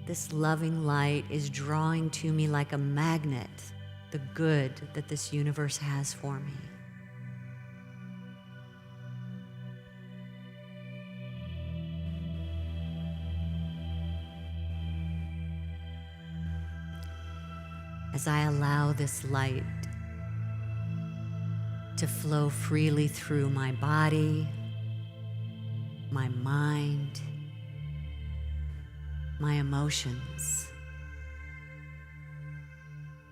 S1: This loving light is drawing to me like a magnet the good that this universe has for me. As I allow this light to flow freely through my body, my mind, my emotions,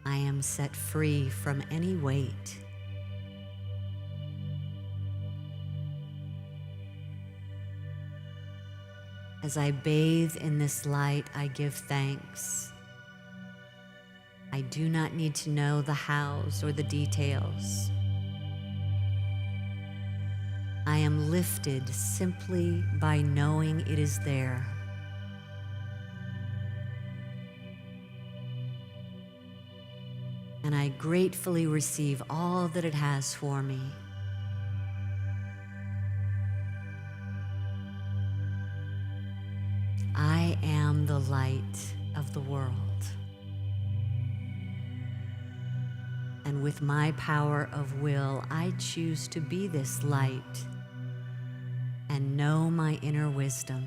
S1: I am set free from any weight. As I bathe in this light, I give thanks. I do not need to know the hows or the details. I am lifted simply by knowing it is there. And I gratefully receive all that it has for me. I am the light of the world. And with my power of will, I choose to be this light and know my inner wisdom.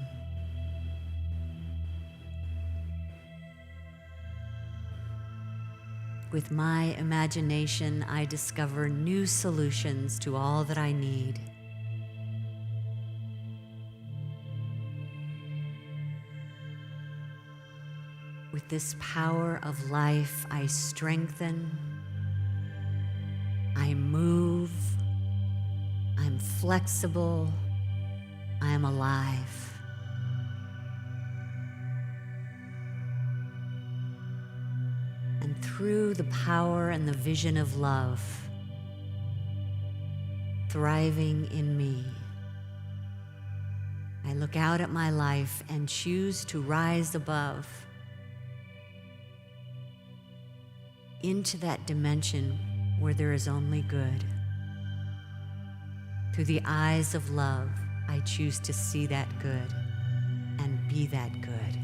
S1: With my imagination, I discover new solutions to all that I need. With this power of life, I strengthen, I move, I'm flexible, I am alive. And through the power and the vision of love thriving in me, I look out at my life and choose to rise above into that dimension where there is only good. Through the eyes of love, I choose to see that good and be that good.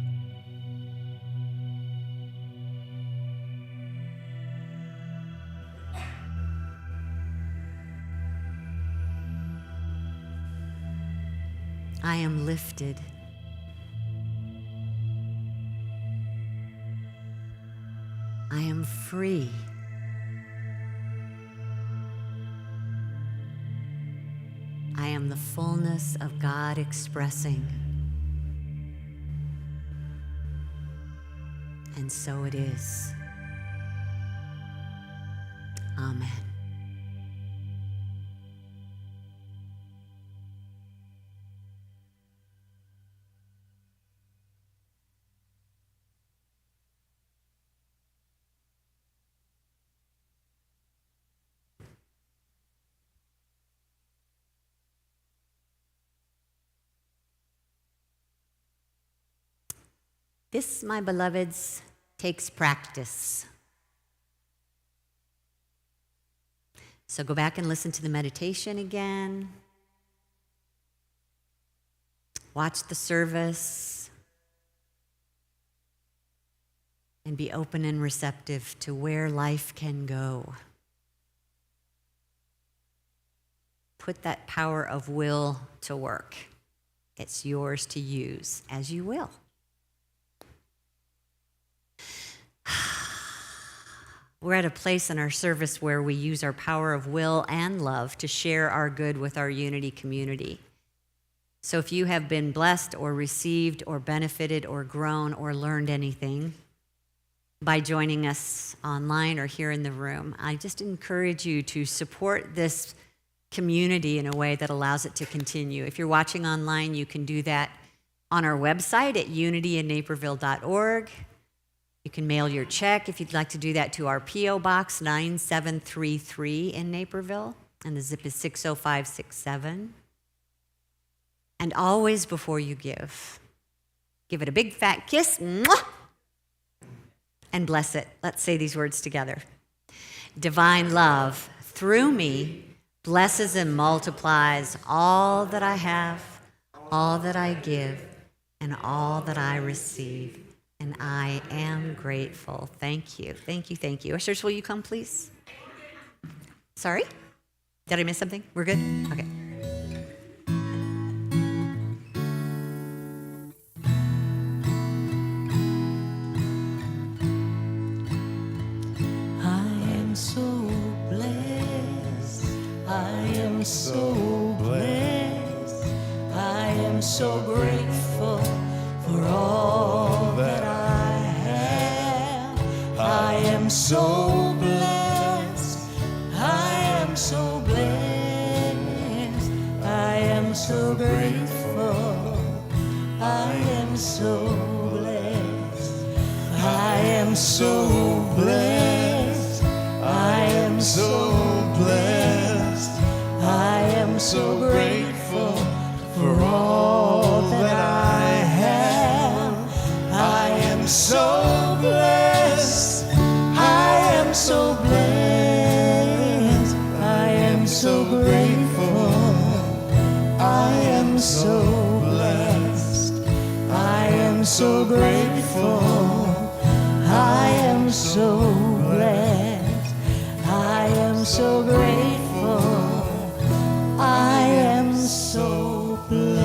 S1: I am lifted. I am free. I am the fullness of God expressing. And so it is. Amen. This, my beloveds, takes practice. So go back and listen to the meditation again. Watch the service. And be open and receptive to where life can go. Put that power of will to work. It's yours to use as you will. We're at a place in our service where we use our power of will and love to share our good with our Unity community. So if you have been blessed or received or benefited or grown or learned anything by joining us online or here in the room, I just encourage you to support this community in a way that allows it to continue. If you're watching online, you can do that on our website at unityinnaperville.org. You can mail your check if you'd like to do that to our P.O. Box 9733 in Naperville, and the zip is 60567. And always before you give it a big fat kiss, mwah, and bless it. Let's say these words together. Divine love, through me, blesses and multiplies all that I have, all that I give, and all that I receive. And I am grateful. Thank you, thank you, thank you. Ushers, will you come, please? Sorry? Did I miss something? We're good? Okay.
S3: So blessed, I am so grateful for all that I have. I am so blessed, I am so blessed, I am so grateful, I am so blessed, I am so blessed, I am so blessed. I am so grateful for all that I have. I am so blessed. I am so blessed. I am so grateful. I am so blessed. I am so grateful. I am so blessed. I am so grateful. I am so blessed.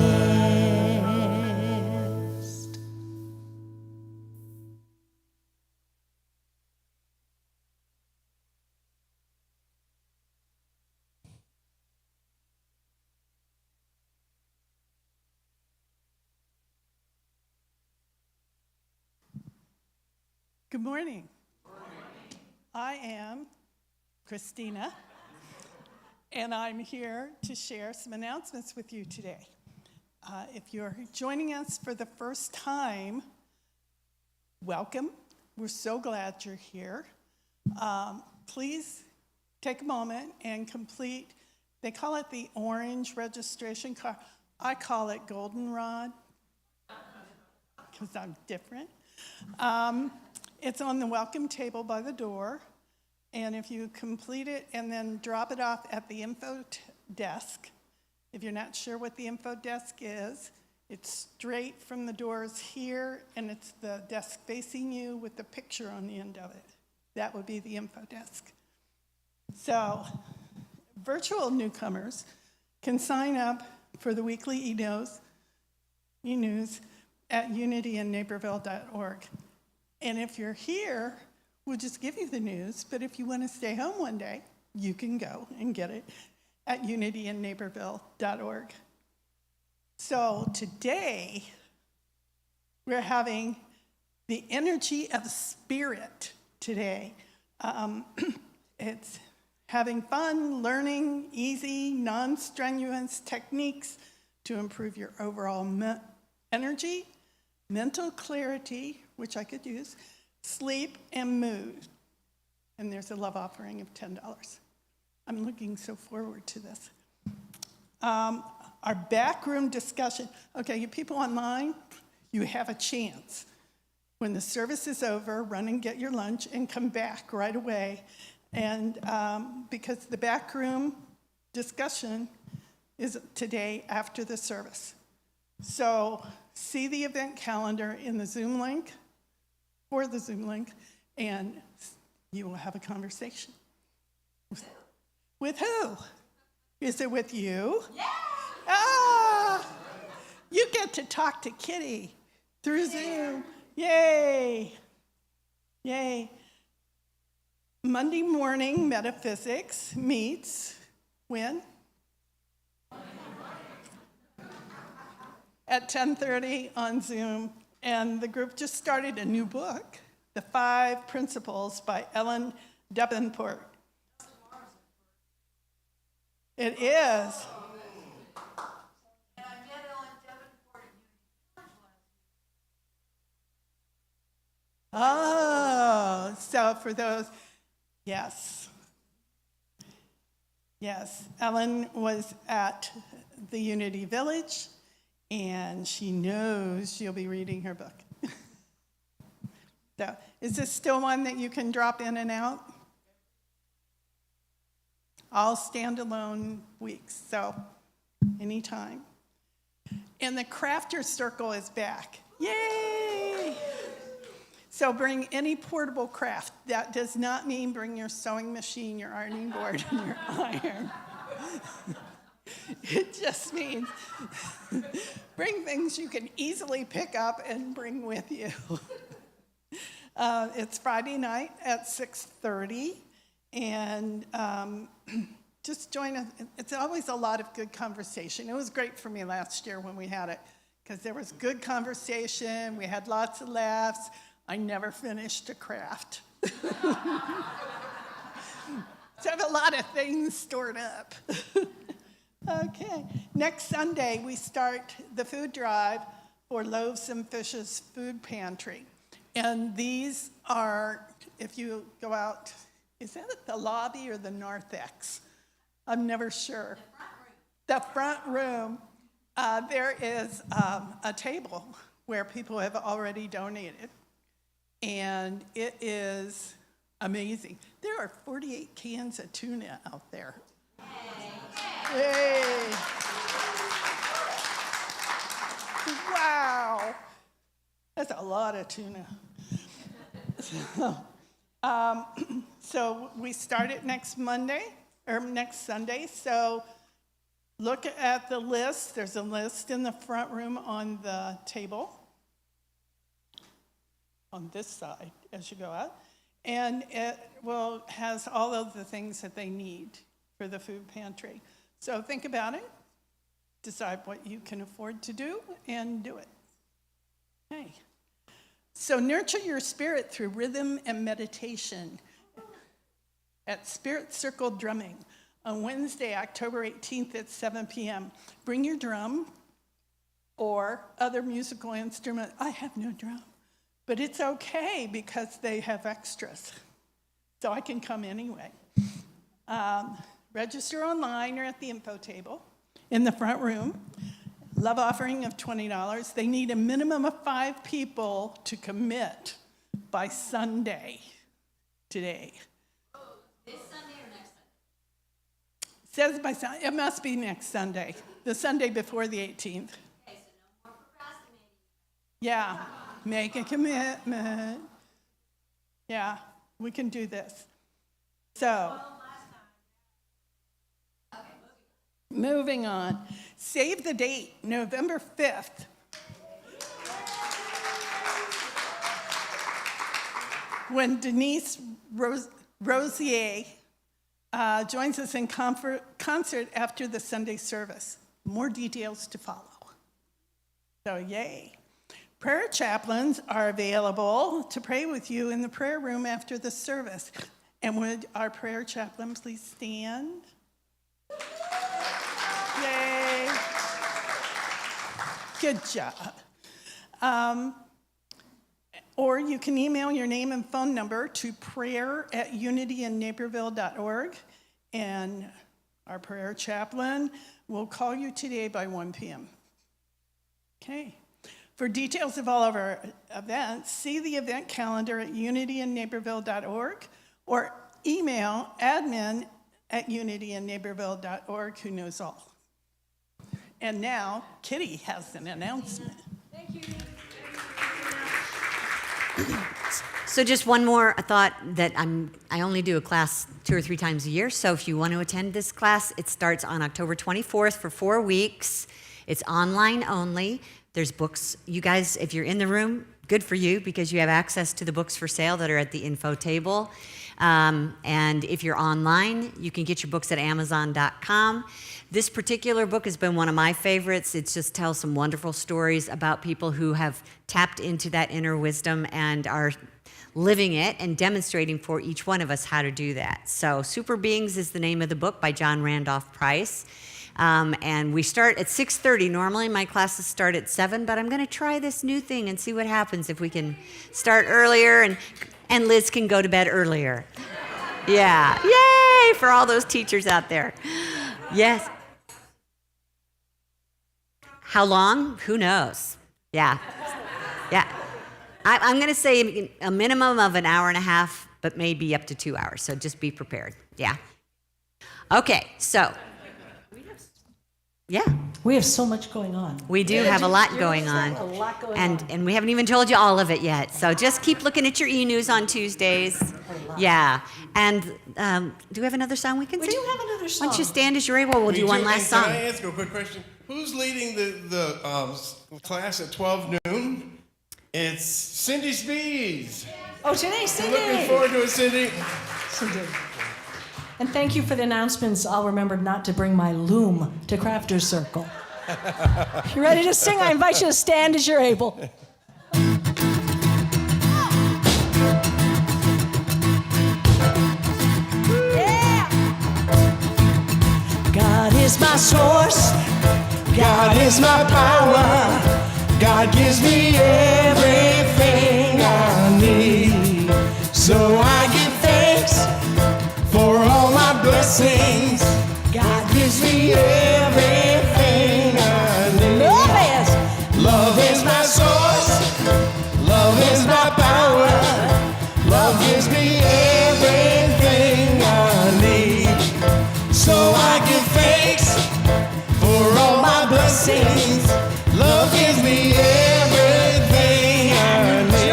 S5: Good morning. I am Christina, and I'm here to share some announcements with you today. If you're joining us for the first time, welcome. We're so glad you're here. Please take a moment and complete, they call it the orange registration card. I call it goldenrod because I'm different. It's on the welcome table by the door. And if you complete it and then drop it off at the info desk, if you're not sure what the info desk is, it's straight from the doors here, and it's the desk facing you with the picture on the end of it. That would be the info desk. So, virtual newcomers can sign up for the weekly e-news at unityinnaperville.org. And if you're here, we'll just give you the news, but if you want to stay home one day, you can go and get it at unityinnaperville.org. So today, we're having the energy of spirit today. It's having fun, learning easy, non-strenuous techniques to improve your overall energy, mental clarity, which I could use, sleep, and mood. And there's a love offering of $10. I'm looking so forward to this. Our backroom discussion. Okay, you people online, you have a chance When the service is over, run and get your lunch and come back right away. And because the back room discussion is today after the service. So see the event calendar in the Zoom link, or the Zoom link, and you will have a conversation. With who? Is it with you? Yeah! Ah! You get to talk to Kitty through Zoom. Yay! Yay. Monday morning metaphysics meets when? At 10:30 on Zoom. And the group just started a new book, The 5 Principles by Ellen Davenport. It is. Oh, so for those, yes. Yes, Ellen was at the Unity Village, and she knows she'll be reading her book. So, is this still one that you can drop in and out? All standalone weeks, so anytime. And the Crafter Circle is back. Yay! So bring any portable craft. That does not mean bring your sewing machine, your ironing board, and your iron. It just means bring things you can easily pick up and bring with you. It's Friday night at 6:30, and just join us. It's always a lot of good conversation. It was great for me last year when we had it, because there was good conversation, we had lots of laughs. I never finished a craft. So I have a lot of things stored up. Okay, next Sunday we start the food drive for Loaves and Fishes Food Pantry. And these are, if you go out, is that at the lobby or the narthex? I'm never sure. The front room. There is a table where people have already donated. And it is amazing. There are 48 cans of tuna out there. Yay! Wow! That's a lot of tuna. So we start it next Sunday. So look at the list. There's a list in the front room on the table, on this side as you go out. And it has all of the things that they need for the food pantry. So think about it, decide what you can afford to do, and do it. Okay. So nurture your spirit through rhythm and meditation at Spirit Circle Drumming on Wednesday, October 18th at 7 p.m. Bring your drum or other musical instrument. I have no drum, but it's okay because they have extras, so I can come anyway. Register online or at the info table in the front room. Love offering of $20. They need a minimum of 5 people to commit by Sunday today.
S1: This Sunday or next Sunday?
S5: Says by Sunday. It must be next Sunday, the Sunday before the 18th.
S1: Okay, so no more procrastinating.
S5: Yeah, make a commitment. Yeah, we can do this. So, moving on. Save the date, November 5th. When Denise Rosier joins us in concert after the Sunday service. More details to follow. So, yay. Prayer chaplains are available to pray with you in the prayer room after the service. And would our prayer chaplain please stand? Yay. Good job. Or you can email your name and phone number to prayer@unityinnaperville.org, and our prayer chaplain will call you today by 1 p.m. Okay. For details of all of our events, see the event calendar at unityinnaperville.org or email admin@unityinnaperville.org, who knows all. And now, Kitty has an announcement.
S1: So just one more thought that I only do a class 2 or 3 times a year. So if you want to attend this class, it starts on October 24th for 4 weeks. It's online only. There's books. You guys, if you're in the room, good for you because you have access to the books for sale that are at the info table. And if you're online, you can get your books at Amazon.com. This particular book has been one of my favorites. It just tells some wonderful stories about people who have tapped into that inner wisdom and are living it and demonstrating for each one of us how to do that. So Super Beings is the name of the book by John Randolph Price. And we start at 6:30. Normally my classes start at 7, but I'm going to try this new thing and see what happens if we can start earlier and Liz can go to bed earlier. Yeah. Yay for all those teachers out there. Yes. How long? Who knows? Yeah. Yeah. I'm going to say a minimum of an hour and a half, but maybe up to 2 hours. So just be prepared. Yeah. Okay. So. Yeah.
S3: We have so much going on.
S1: We do have a lot going on.
S3: A lot going on.
S1: And we haven't even told you all of it yet. So just keep looking at your e-news on Tuesdays. Yeah. And do we have another song we can sing?
S3: We do have another song.
S1: Why don't you stand as you're able? We'll do one last song.
S2: Can I ask you a quick question? Who's leading the class at 12 noon? It's Cindy Spees.
S3: Oh, today's Cindy.
S2: Looking forward to it, Cindy.
S3: Cindy. And thank you for the announcements. I'll remember not to bring my loom to Crafters Circle. You ready to sing? I invite you to stand as you're able. Yeah! God is my source.
S2: God is my power. God gives me everything I need. So I give thanks for all my blessings. God gives me everything I need. Love is my source. Love is my power. Love gives me everything I need. So I give thanks for all my blessings. Love gives me everything I need.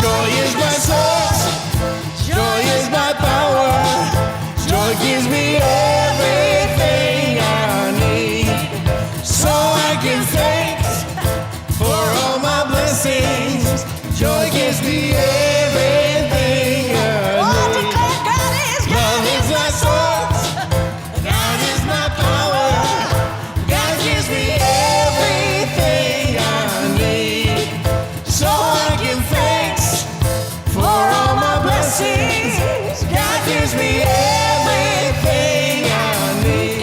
S2: Joy is my source. Joy is my power. Joy gives me everything I need. So I give thanks for all my blessings. Joy gives me everything I need. Love is my source. God is my power. God gives me everything I need. So I give thanks for all my blessings. God gives me everything I need.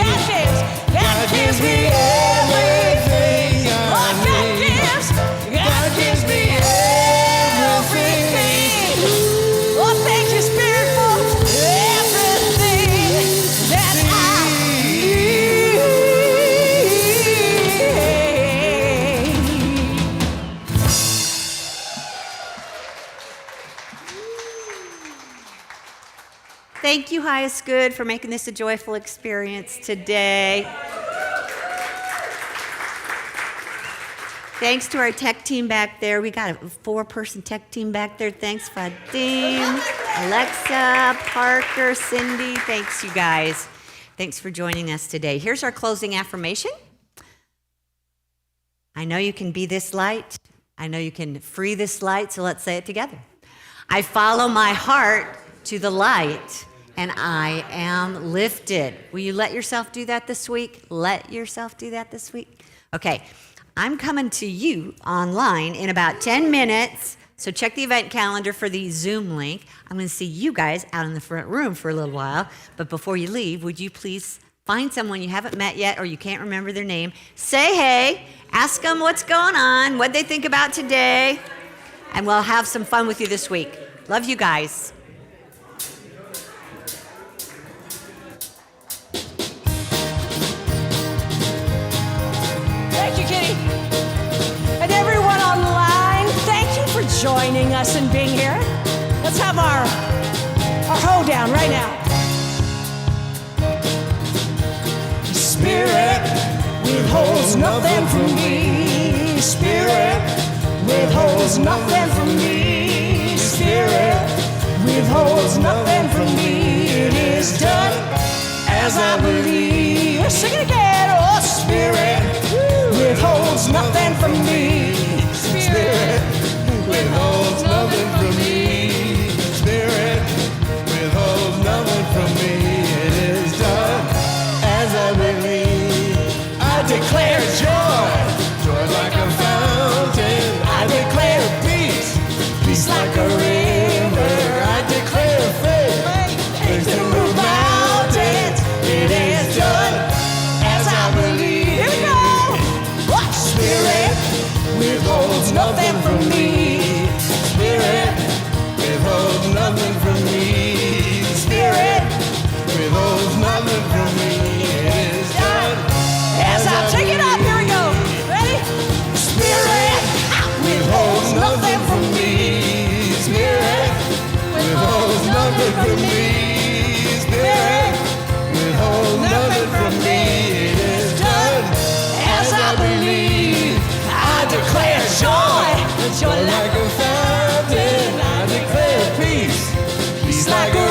S2: God gives me everything I need. God gives me everything.
S3: Oh, thank you, Spirit, for everything that I need.
S1: Thank you, Highest Good, for making this a joyful experience today. Thanks to our tech team back there. We got a 4-person tech team back there. Thanks, Vadim, Alexa, Parker, Cindy. Thanks, you guys. Thanks for joining us today. Here's our closing affirmation. I know you can be this light. I know you can free this light, so let's say it together. I follow my heart to the light, and I am lifted. Will you let yourself do that this week? Let yourself do that this week? Okay. I'm coming to you online in about 10 minutes, so check the event calendar for the Zoom link. I'm going to see you guys out in the front room for a little while, but before you leave, would you please find someone you haven't met yet or you can't remember their name, say hey, ask them what's going on, what they think about today, and we'll have some fun with you this week. Love you guys.
S3: Thank you, Kitty. And joining us and being here. Let's have our hoedown right now. Spirit withholds nothing from me. Spirit withholds nothing from me. Spirit withholds nothing from me. It is done as I believe. Let's sing it again. Oh, Spirit withholds nothing from me.
S2: Spirit withholds nothing from me. Spirit withholds nothing from me. It is done as I believe. I declare joy, joy like a fountain. I declare peace, peace like a river. I declare faith, faith to move mountains. It is done as I believe.
S3: Here we go. What?
S2: Spirit withholds nothing from me. Spirit withholds nothing from me. Spirit withholds nothing from me. It is done
S3: As I take it up, here we go. Ready?
S2: Spirit withholds nothing from me. Spirit withholds nothing from me. Spirit withholds nothing from me. It is done as I believe. I declare joy, joy like a fountain. I declare peace, peace like a